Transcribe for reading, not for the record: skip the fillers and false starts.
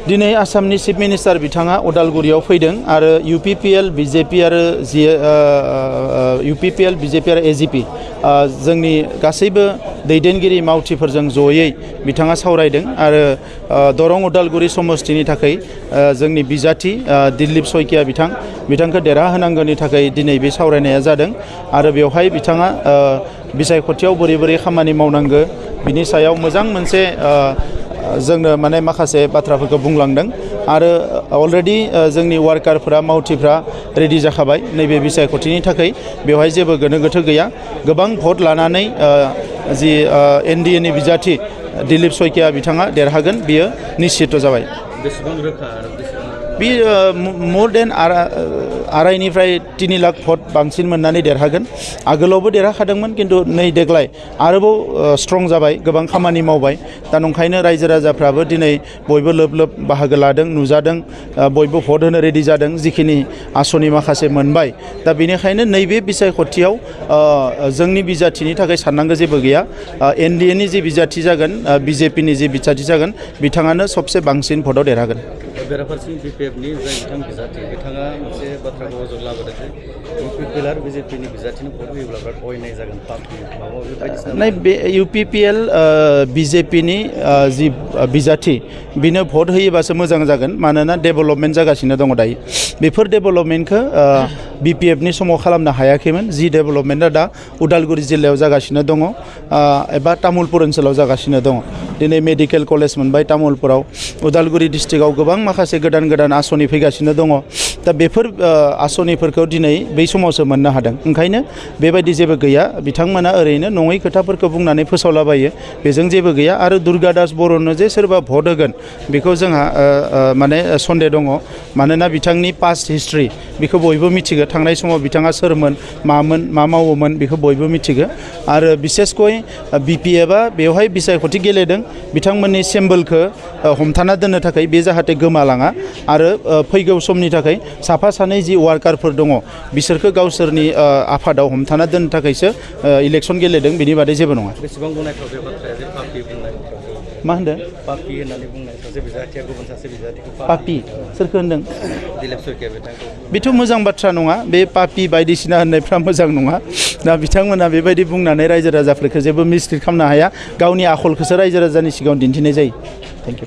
दिनै आसामनि chief minister बिथाङा उदालगुरियाव फैदों आरो UPPL BJP आरो UPPL BJP आरो AGP जोंनि गासैबो दैदेनगिरि मावथिफोरजों जयै बिथाङा सावरायदों आरो दरं उदालगुरि समस्तिनि थाखाय जोंनि बिजाथि दिलीप सयकिया बिथांखौ देरहाहोनांगौनि थाखाय दिनै बे सावरायनाया जादों आरो बेवहाय बिथाङा बिसायख'थियाव बोरै खामानि मावनांगौ बिनि सायाव मोजां मोनसे जोंनो माने माखासे बाथ्राफोरखौ बुंलांदों आरो अलरेडि जोंनि वार्कारफोरा मावथिफ्रा रेडि जाखाबाय नैबे बिसायख'थिनि थाखाय बेवहाय जेबो गोनो गोथो गैया गोबां भट लानानै जि NDA नि बिजाथि दिलीप सयकिया बिथाङा देरहागोन बियो निश्चित जाबाय बेसेबां रोखा बे मोर देन आरायनिफ्राय 3 लाख भट बांसिन मोननानै देरहागोन आगोलावबो देरहाखादोंमोन किन्तु नै देग्लाय आरोबाव स्ट्रं जाबाय गोबां खामानि मावबाय दा नंखायनो रायजो राजाफ्राबो दिनै बयबो लोब बाहागो लादों नुजादों बयबो भट होनो रेडि जादों जिखिनि आसनि माखासे मोनबाय दा बेनिखायनो नैबे बिसायख'थियाव जोंनि बिजाथिनि थाखाय साननांगौ जेबो गैया NDA नि जे बिजाथि जागोन BJP नि जे बिजाथि जागोन बिथाङानो सबसे बांसिन भटआव देरहागोन बेराफारसेथिं BPF नि जाय बिथां बिजाथि बिथाङा मोनसे बाथ्राखौ अजद लाबोदों जे UPPL आरो BJP नि बिजाथिनो भट होयोब्ला बिराद अयनाय जागोन पार्टी माबा बायदिसिना नै बे UPPL BJP नि जि बिजाथि बिनो भट होयोबासो मोजां जागोन मानोना डेभेलपमेन्ट जागासिनो दङ दायो बेफोर डेभेलपमेन्टखौ BPF नि समाव खालामनो हायाखैमोन जि डेभेलपमेन्टआ दा उदालगुरि जिल्लायाव जागासिनो दङ एबा तामुलपुर ओनसोलाव जागासिनो दङ दिनै मेडिकेल कलेज मोनबाय तामुलपुराव उदालगुरि डिस्ट्रिक्टआव गोबां माखासे गोदान आसनि फैगासिनो दङ दा बेफोर आसनिफोरखौ दिनै बै समावसो मोननो हादों ओंखायनो बेबायदि जेबो गैया बिथांमोना ओरैनो नङै खोथाफोरखौ बुंनानै फोसावलाबायो बेजों जेबो गैया आरो दुर्गा दास बर'नो जे सोरबा भट होगोन बेखौ जोंहा माने सन्देह दङ मानोना बिथांनि पास्ट हिस्ट्रि बेखौ बयबो मिथिगौ थांनाय समाव बिथाङा सोरमोन मामोन मा मावोमोन बेखौ बयबो मिथिगौ आरो बिसेसकय BPF आ बेवहाय बिसायख'थि गेलेदों बिथांमोननि सिम्बलखौ हमथाना दोननो थाखाय बे जाहाथे गोमालाङा आरो फैगौ समनि थाखाय साफा सानै जि वार्कारफोर दङ बिसोरखौ गावसोरनि आफादाव हमथाना दोननो थाखायसो इलेक्सन गेलेदों बिनि बादै जेबो नङा बेसेबां गनायथाव बे बाथ्राया जे पार्टी बुंनाय मा होनदों पार्टी होननानै बुंनाय सासे बिजाथिया गुबुन सासे बिजाथिखौ पार्टी सोरखौ होनदों दिलीप सयकिया बिथांखौ बेथ' मोजां बाथ्रा नङा बे पार्टी बायदिसिना होननायफ्रा मोजां नङा दा बिथांमोना बेबायदि बुंनानै रायजो राजाफोरखौ जेबो मिसलिड खालामनो हाया गावनि आखलखौसो रायजो राजानि सिगाङाव दिन्थिनाय जायो थेंक इउ